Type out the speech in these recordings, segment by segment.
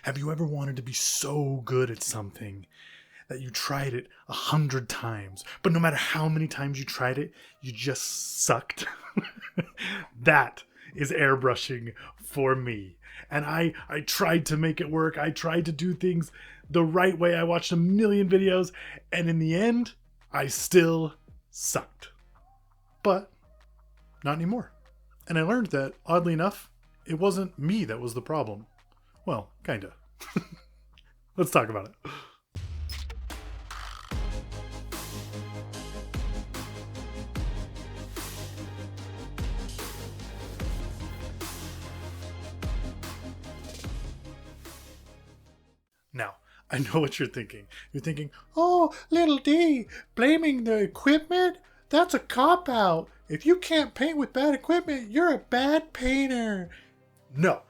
Have you ever wanted to be so good at something that you tried it 100 times, but no matter how many times you tried it, you just sucked? That is airbrushing for me. And I tried to make it work. I tried to do things the right way. I watched a million videos, and in the end, I still sucked. But not anymore. And I learned that, oddly enough, it wasn't me that was the problem. Well, kinda. Let's talk about it. Now, I know what you're thinking. You're thinking, oh, little D, blaming the equipment? That's a cop-out. If you can't paint with bad equipment, you're a bad painter. No.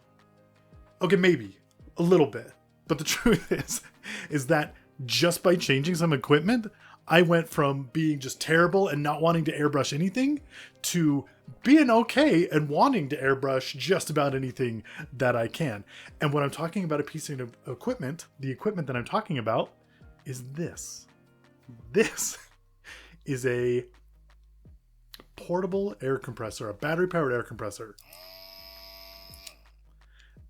Okay, maybe. A little bit. But the truth is that just by changing some equipment, I went from being just terrible and not wanting to airbrush anything to being okay and wanting to airbrush just about anything that I can. And when I'm talking about a piece of equipment, the equipment that I'm talking about is this. This is a portable air compressor, a battery-powered air compressor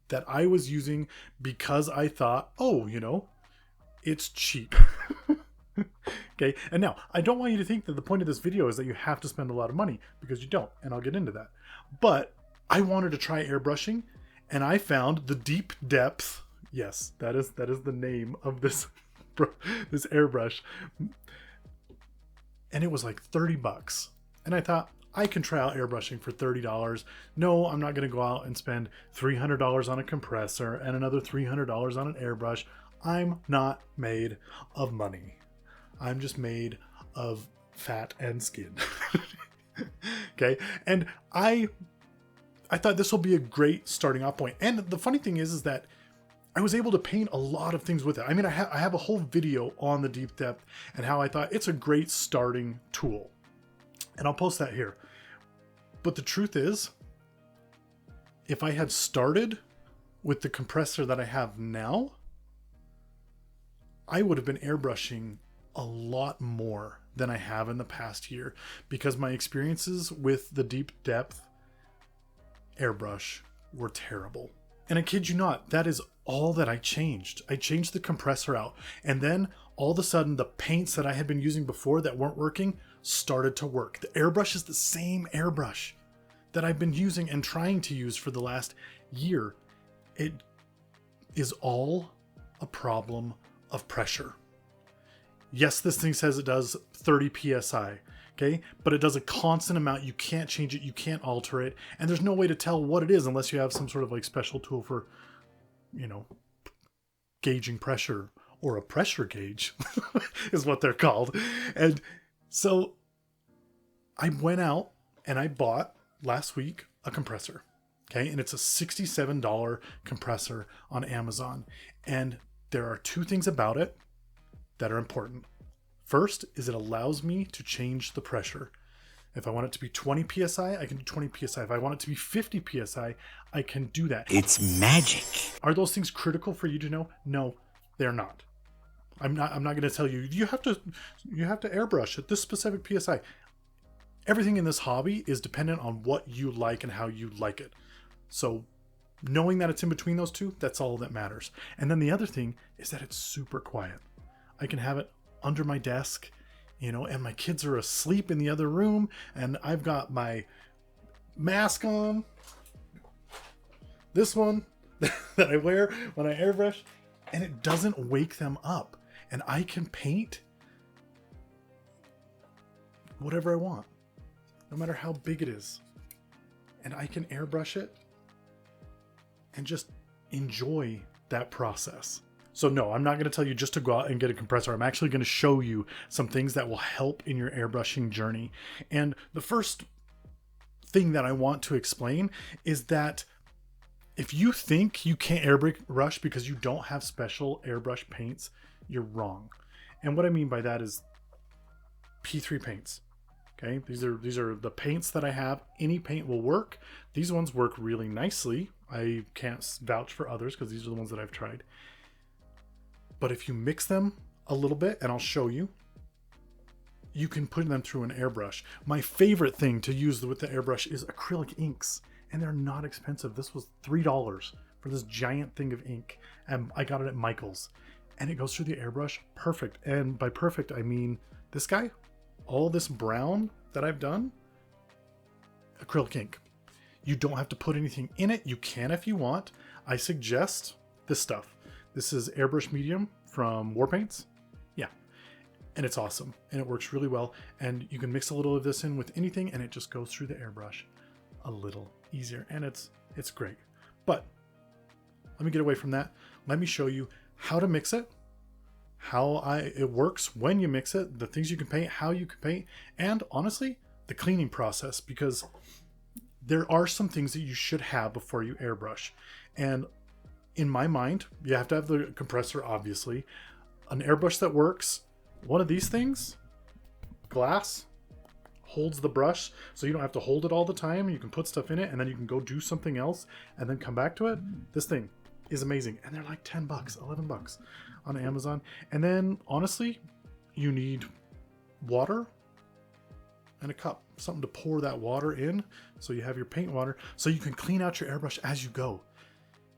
that I was using because I thought, oh, it's cheap. Okay, and now, I don't want you to think that the point of this video is that you have to spend a lot of money, because you don't, and I'll get into that. But I wanted to try airbrushing, and I found the Deep Depth. Yes, that is the name of this airbrush. And it was like $30. And I thought, I can try out airbrushing for $30. No, I'm not going to go out and spend $300 on a compressor and another $300 on an airbrush. I'm not made of money. I'm just made of fat and skin. Okay, and I thought this will be a great starting off point. And the funny thing is that I was able to paint a lot of things with it. I mean, I have a whole video on the Deep Depth and how I thought it's a great starting tool. And I'll post that here. But the truth is, if I had started with the compressor that I have now, I would have been airbrushing a lot more than I have in the past year, because my experiences with the Deep Depth airbrush were terrible. And I kid you not, that is all that I changed. I changed the compressor out, and then all of a sudden the paints that I had been using before that weren't working started to work. The airbrush is the same airbrush that I've been using and trying to use for the last year. It is all a problem of pressure. Yes, this thing says it does 30 psi, okay? But it does a constant amount. You can't change it, you can't alter it, and there's no way to tell what it is unless you have some sort of like special tool for, gauging pressure, or a pressure gauge is what they're called. And so I went out and I bought last week a compressor, okay? And it's a $67 compressor on Amazon. And there are two things about it that are important. First is it allows me to change the pressure. If I want it to be 20 psi, I can do 20 psi. If I want it to be 50 psi, I can do that. It's magic. Are those things critical for you to know? No, they're not. I'm not going to tell you you have to airbrush at this specific psi. Everything in this hobby is dependent on what you like and how you like it. So knowing that it's in between those two, that's all that matters. And then the other thing is that it's super quiet. I can have it under my desk, and my kids are asleep in the other room, and I've got my mask on, this one that I wear when I airbrush, and it doesn't wake them up, and I can paint whatever I want, no matter how big it is, and I can airbrush it and just enjoy that process. So no, I'm not going to tell you just to go out and get a compressor. I'm actually going to show you some things that will help in your airbrushing journey. And the first thing that I want to explain is that if you think you can't airbrush because you don't have special airbrush paints, you're wrong. And what I mean by that is P3 paints. Okay, these are the paints that I have. Any paint will work. These ones work really nicely I can't vouch for others because these are the ones that I've tried. But if you mix them a little bit, and I'll show you, you can put them through an airbrush. My favorite thing to use with the airbrush is acrylic inks, and they're not expensive. This was $3 for this giant thing of ink, and I got it at Michael's, and it goes through the airbrush perfect. And by perfect, I mean this guy, all this brown that I've done, acrylic ink. You don't have to put anything in it. You can if you want. I suggest this stuff. This is Airbrush Medium from Warpaints. Yeah. And it's awesome. And it works really well. And you can mix a little of this in with anything and it just goes through the airbrush a little easier. And it's great. But let me get away from that. Let me show you how to mix it, how it works when you mix it, the things you can paint, how you can paint, and honestly, the cleaning process, because there are some things that you should have before you airbrush. And in my mind, you have to have the compressor, obviously. An airbrush that works, one of these things, glass, holds the brush so you don't have to hold it all the time. You can put stuff in it and then you can go do something else and then come back to it. This thing is amazing. And they're like 10 bucks, 11 bucks on Amazon. And then honestly, you need water and a cup, something to pour that water in. So you have your paint water so you can clean out your airbrush as you go.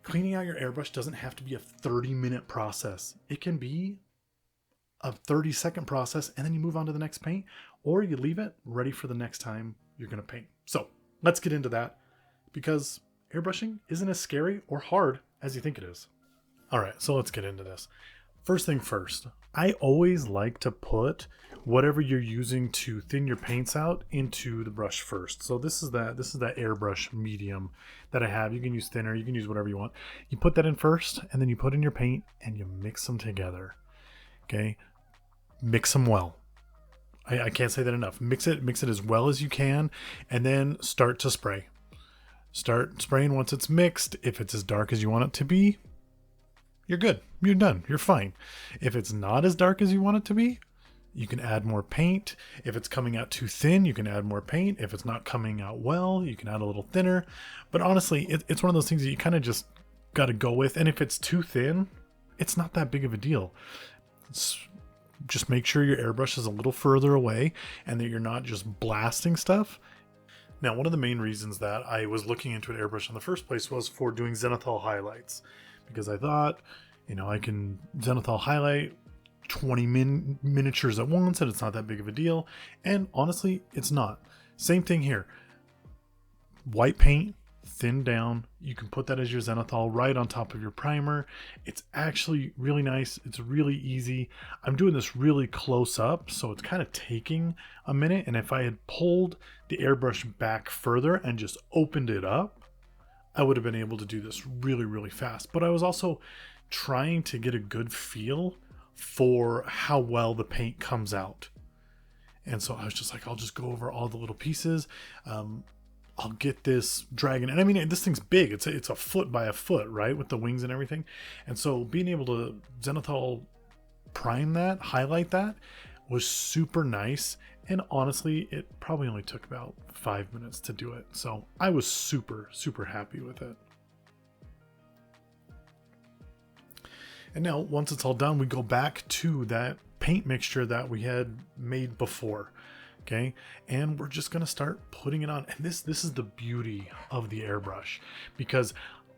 Cleaning out your airbrush doesn't have to be a 30-minute process. It can be a 30-second process and then you move on to the next paint, or you leave it ready for the next time you're going to paint. So let's get into that, because airbrushing isn't as scary or hard as you think it is. All right, so let's get into this. First thing first, I always like to put whatever you're using to thin your paints out into the brush first. So this is that airbrush medium that I have. You can use thinner, you can use whatever you want. You put that in first, and then you put in your paint and you mix them together. Okay, mix them well. I can't say that enough. Mix it as well as you can, and then start to spray. Start spraying once it's mixed. If it's as dark as you want it to be, you're good. You're done. You're fine. If it's not as dark as you want it to be, you can add more paint. If it's coming out too thin, you can add more paint. If it's not coming out well, you can add a little thinner. But honestly, it's one of those things that you kind of just got to go with. And if it's too thin, it's not that big of a deal. Just make sure your airbrush is a little further away and that you're not just blasting stuff. Now, one of the main reasons that I was looking into an airbrush in the first place was for doing Zenithal highlights, because I thought, I can Zenithal highlight 20 miniatures at once and it's not that big of a deal. And honestly, it's not. Same thing here. White paint, thin down. You can put that as your Zenithal right on top of your primer. It's actually really nice. It's really easy. I'm doing this really close up, so it's kind of taking a minute. And if I had pulled the airbrush back further and just opened it up, I would have been able to do this really, really fast. But I was also trying to get a good feel for how well the paint comes out. And so I was just like, I'll just go over all the little pieces. I'll get this dragon. And I mean, this thing's big. It's a foot by a foot, right? With the wings and everything. And so being able to Zenithal prime that, highlight that, was super nice. And honestly, it probably only took about 5 minutes to do it. So I was super, super happy with it. And now, once it's all done, we go back to that paint mixture that we had made before. Okay, and we're just gonna start putting it on. And this is the beauty of the airbrush, because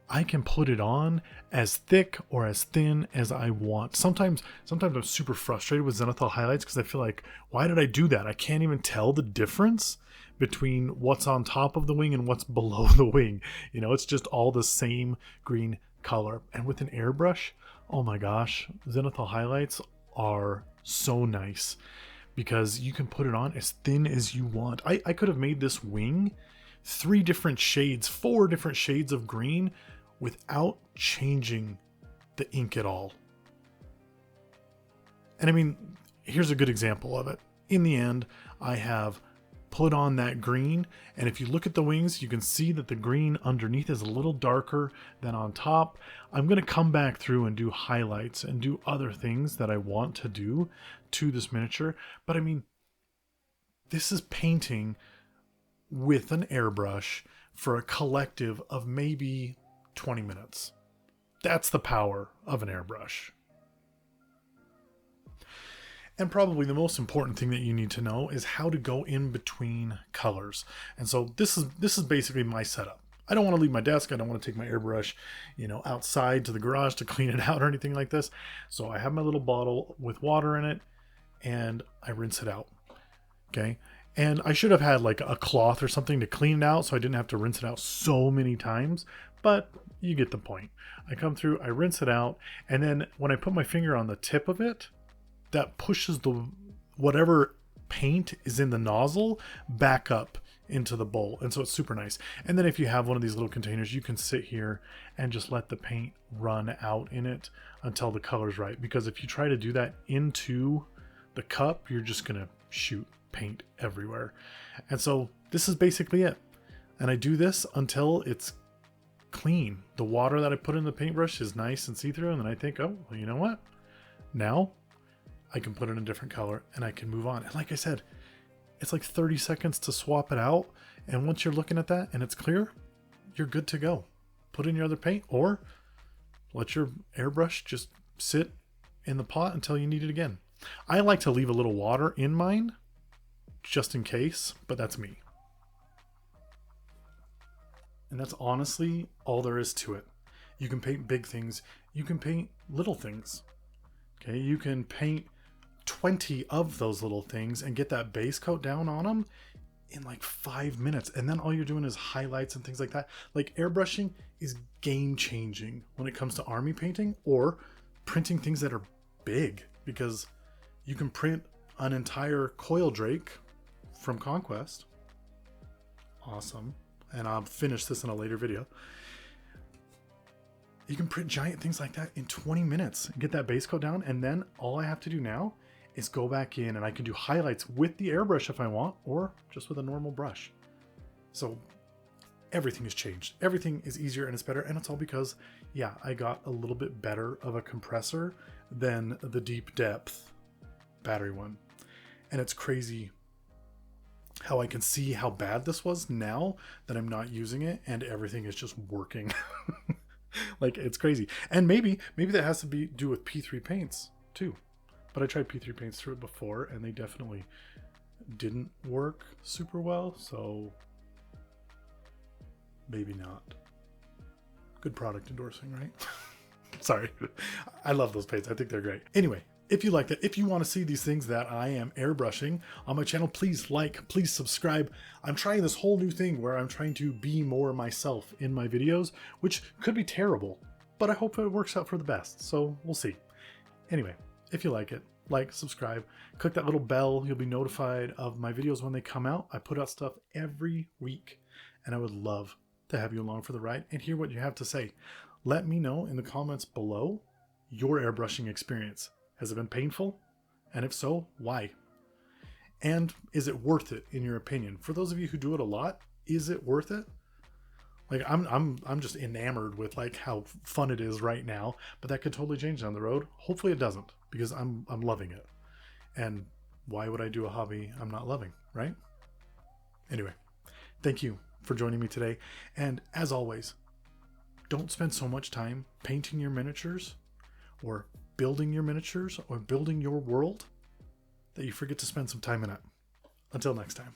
I can put it on as thick or as thin as I want. Sometimes I'm super frustrated with Zenithal highlights because I feel like, why did I do that? I can't even tell the difference between what's on top of the wing and what's below the wing. It's just all the same green color. And with an airbrush, oh my gosh, Zenithal highlights are so nice, because you can put it on as thin as you want. I could have made this wing 4 different shades of green without changing the ink at all. And I mean, here's a good example of it. In the end, I have put on that green, and if you look at the wings, you can see that the green underneath is a little darker than on top. I'm going to come back through and do highlights and do other things that I want to do to this miniature. But I mean, this is painting with an airbrush for a collective of maybe 20 minutes. That's the power of an airbrush. And probably the most important thing that you need to know is how to go in between colors. And so this is basically my setup. I don't want to leave my desk. I don't want to take my airbrush, outside to the garage to clean it out or anything like this. So I have my little bottle with water in it and I rinse it out. Okay. And I should have had like a cloth or something to clean it out so I didn't have to rinse it out so many times, but you get the point. I come through, I rinse it out, and then when I put my finger on the tip of it, that pushes the whatever paint is in the nozzle back up into the bowl. And so it's super nice. And then if you have one of these little containers, you can sit here and just let the paint run out in it until the color's right. Because if you try to do that into the cup, you're just going to shoot paint everywhere. And so this is basically it. And I do this until it's clean. The water that I put in the paintbrush is nice and see-through. And then I think, oh, well, you know what? Now I can put it in a different color and I can move on. And like I said, it's like 30 seconds to swap it out. And once you're looking at that and it's clear, you're good to go. Put in your other paint or let your airbrush just sit in the pot until you need it again. I like to leave a little water in mine just in case, but that's me. And that's honestly all there is to it. You can paint big things. You can paint little things. Okay, you can paint 20 of those little things and get that base coat down on them in like 5 minutes. And then all you're doing is highlights and things like that. Like airbrushing is game changing when it comes to army painting or printing things that are big, because you can print an entire coil drake from Conquest. Awesome. And I'll finish this in a later video. You can print giant things like that in 20 minutes and get that base coat down. And then all I have to do now is go back in and I can do highlights with the airbrush if I want, or just with a normal brush. So everything has changed. Everything is easier and it's better. And it's all because, yeah, I got a little bit better of a compressor than the deep depth battery one. And it's crazy how I can see how bad this was now that I'm not using it and everything is just working. Like, it's crazy. And maybe that has to do with P3 paints too. But I tried P3 paints through it before and they definitely didn't work super well. So maybe not. Good product endorsing, right? Sorry. I love those paints. I think they're great. Anyway, if you like that, if you want to see these things that I am airbrushing on my channel, please like, please subscribe. I'm trying this whole new thing where I'm trying to be more myself in my videos, which could be terrible, but I hope it works out for the best. So we'll see. Anyway, if you like it, like, subscribe, click that little bell. You'll be notified of my videos when they come out. I put out stuff every week and I would love to have you along for the ride and hear what you have to say. Let me know in the comments below your airbrushing experience. Has it been painful? And if so, why? And is it worth it in your opinion? For those of you who do it a lot, is it worth it? Like I'm just enamored with like how fun it is right now, but that could totally change down the road. Hopefully it doesn't, because I'm loving it. And why would I do a hobby I'm not loving, right? Anyway, thank you for joining me today. And as always, don't spend so much time painting your miniatures or building your miniatures or building your world that you forget to spend some time in it. Until next time.